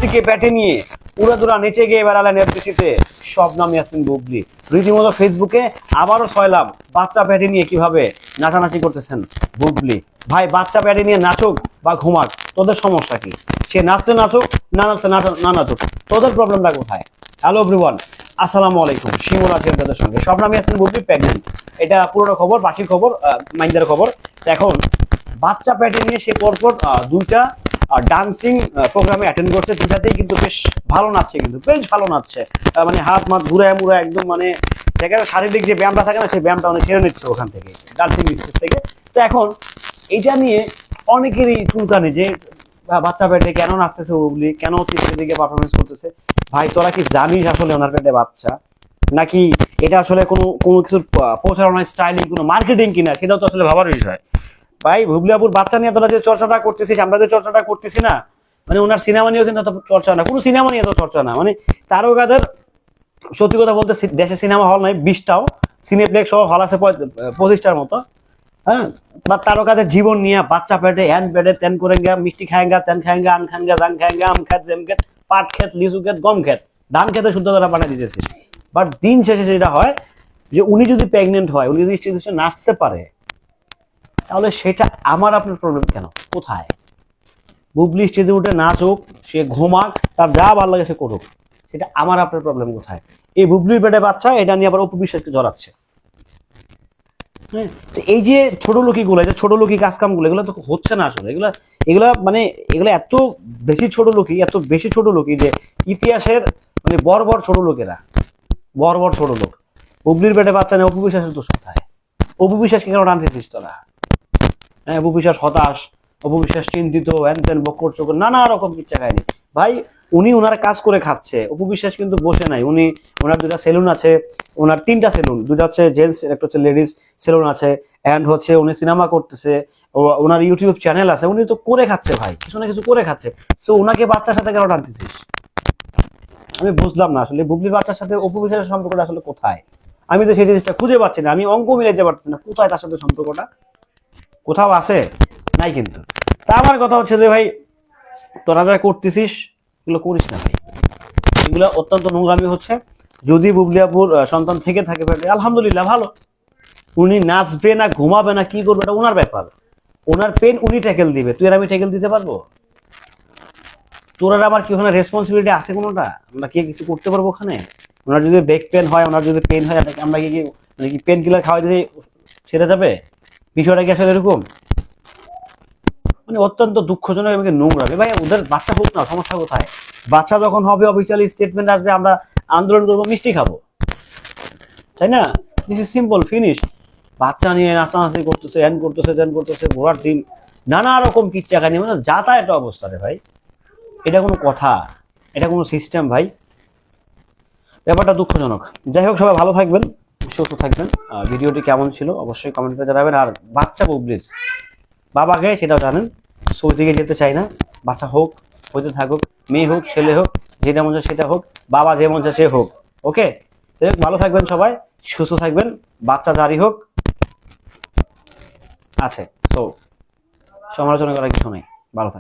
বুবলিকে পেটে নিয়ে উড়াদুরা নেচে গিয়ে বেড়ালেন এফডিসিতে শবনম ইয়াসমিন বুবলি। রীতিমতো ফেসবুকে আবারও ছয়লাভ বাচ্চা পেটে নিয়ে কিভাবে নাচানাচি করতেছেন বুবলি। ভাই বাচ্চা পেটে নিয়ে নাচুক বা ঘুমাক, তোদের সমস্যা কি? সে নাচতে নাচুক, না নাচতে না নাচুক, তোদের প্রবলেমটা কোথায়? হ্যালো এভরিওয়ান, আসসালামু আলাইকুম। শিমুল আছি আপনাদের সঙ্গে। শবনম ইয়াসমিন বুবলি প্রেগনেন্ট, এটা পুরোনো খবর, বাকি খবর মাইন্ডের খবর। এখন বাচ্চা পেটে নিয়ে সে পরপর দুইটা ডান্সিং প্রোগ্রামে অ্যাটেন্ড করছে, দুটাতেই কিন্তু বেশ ভালো নাচছে, কিন্তু বেশ ভালো নাচছে। মানে হাত মাত ঘুরায় মুড়া একদম, মানে যেখানে শারীরিক যে ব্যায়ামটা থাকে না, সেই ব্যায়ামটা অনেক সেরে নিচ্ছে ওখান থেকে, ডান্সিং স্টেজ থেকে। তো এখন এইটা নিয়ে অনেকেরই চুলকানি যে বাচ্চা পেটে কেন নাচতেছে বুবলি, কেন চিত্রের দিকে পারফরমেন্স করতেছে। ভাই তোরা কি জানিস আসলে ওনার পেটে বাচ্চা, নাকি এটা আসলে কোনো কোনো কিছুর প্রচারণা, স্টাইলিং, কোনো মার্কেটিং কিনা, সেটাও তো আসলে ভাবার বিষয়। ভাই বুবলি আপুর বাচ্চা নিয়ে তোরা যে চর্চাটা করতেছিস, আমরা যে চর্চাটা করতেছি না, মানে ওনার সিনেমা নিয়েও কিন্তু চর্চা না, কোনো সিনেমা নিয়ে তো চর্চা না। মানে তারকাদের সত্যি কথা বলতে দেশে সিনেমা হল নাই 20টাও, সিনেপ্লেক্স সহ হল আছে 25টার মতো। হ্যাঁ, বা তারকাদের জীবন নিয়ে বাচ্চা পেটে হ্যান পেটে তেন করেঙ্গা, মিষ্টি খাएंगा তেন খাएंगा, আম খাएंगा জাং খাएंगा, আম খেত জেম খেত পাট খেত লিচু খেত গম খেত ধান খেতে শুদ্ধ তারা বানিয়ে দিতেছে। বাট দিন শেষে যেটা হয় যে উনি যদি প্রেগনেন্ট হয়, উনি যদি স্টেজে নাচতে পারে, তাহলে সেটা আমার আপনার প্রবলেম কেন, কোথায়? বুবলি স্টেজে উঠে নাচুক, সে ঘুমাক, তার যা ভালো লাগে সে করুক, সেটা আমার আপনার প্রবলেম কোথায়? এই বুবলির পেটে বাচ্চা, এটা নিয়ে আবার অপু বিশ্বাসকে জড়াচ্ছে। হ্যাঁ, তো এই যে ছোট লোকিগুলো, এই যে ছোট লোকি কাজকামগুলো, এগুলো তো হচ্ছে না আসলে। এগুলা এগুলা মানে এগুলো এত বেশি ছোট লোকি, এত বেশি ছোট লোকি যে ইতিহাসের মানে বড় ছোট লোকেরা, বড় ছোট লোক। বুবলির পেটে বাচ্চা নেই, অপু বিশ্বাসের দোষ কোথায়? অপু বিশ্বাসকে কেন টানতেছিস তোরা? হ্যাঁ, অপু বিশ্বাস হতাশ, অপু বিশ্বাস চিন্তিত, হ্যান ত্যান বক্কর চোখর নানা রকম কিচ্ছা কাহিনী। ভাই উনি ওনার কাজ করে খাচ্ছে, অপু বিশ্বাস কিন্তু বসে নাই। উনি ওনার দুটা সেলুন আছে, ওনার 3টা সেলুন, দুটা হচ্ছে জেন্টস, একটা হচ্ছে লেডিস সেলুন আছে, অ্যান্ড হচ্ছে উনি সিনেমা করতেছে, ওনার ইউটিউব চ্যানেল আছে, উনি তো করে খাচ্ছে ভাই, কিছু না কিছু করে খাচ্ছে। তো ওনাকে বাচ্চার সাথে কেন টানতেছিস? আমি বুঝলাম না আসলে বুবলির বাচ্চার সাথে অপু বিশ্বাসের সম্পর্কটা আসলে কোথায়। আমি তো সেই জিনিসটা খুঁজে পাচ্ছি না, আমি অঙ্ক মিলাইতে পারছি না কোথায় তার সাথে সম্পর্কটা, কোথাও আছে? নাই কিন্তু। তা আমার কথা হচ্ছে যে ভাই, তোরা যা করতেছিস এগুলো করিস না ভাই, এগুলো অত্যন্ত নোংরামি হচ্ছে। যদি বুবলি আপুর সন্তান থেকে থাকে আলহামদুলিল্লাহ, ভালো। উনি নাচবে না, ঘুমাবে না, কি করবে, এটা ওনার ব্যাপার, ওনার পেন উনি ট্যাকেল দিবে। তুই আর আমি ট্যাকেল দিতে পারবো? তোর আর আমার কি ওখানে রেসপন্সিবিলিটি আছে কোনোটা? আমরা কি কিছু করতে পারবো ওখানে? ওনার যদি ব্যাক পেন হয়, ওনার যদি পেন হয়, আমরা কি মানে কি পেন কিলার খাওয়াই দিলে সেরে যাবে? বিষয়টা কি আসলে এরকম? মানে অত্যন্ত দুঃখজনক এবং নোংরা। ভাই ওদের বাচ্চা হোক না, সমস্যা কোথায়? বাচ্চা যখন হবে, অফিসিয়ালি স্টেটমেন্ট আসবে, আমরা আন্দোলন করবো, মিষ্টি খাবো, তাই না? This is simple, finish. বাচ্চা নিয়ে নাচানাচি করতেছে, হ্যান করতেছে, ত্যান করতেছে, ঘোরার দিন নানা রকম কিচ্ছা কাহিনী, মানে যাতায়াত অবস্থা রে ভাই। এটা কোনো কথা? এটা কোনো সিস্টেম ভাই? ব্যাপারটা দুঃখজনক। যাই হোক, সবাই ভালো থাকবেন, সুস্থ থাকবেন। ভিডিওটি কেমন ছিল অবশ্যই কমেন্ট করে জানাবেন। আর বাচ্চা বুবলির বাবাকে সেটাও জানেন, ছবি থেকে যেতে চাই না, বাচ্চা হোক, হইতে থাকুক, মেয়ে হোক ছেলে হোক, যেটা মন চায় সেটা হোক, বাবা যে মন চায় সে হোক। ওকে, ভালো থাকবেন সবাই, সুস্থ থাকবেন, বাচ্চা জারি হোক। আছে সো সমালোচনা করার কিছু নেই, ভালো থাকবেন।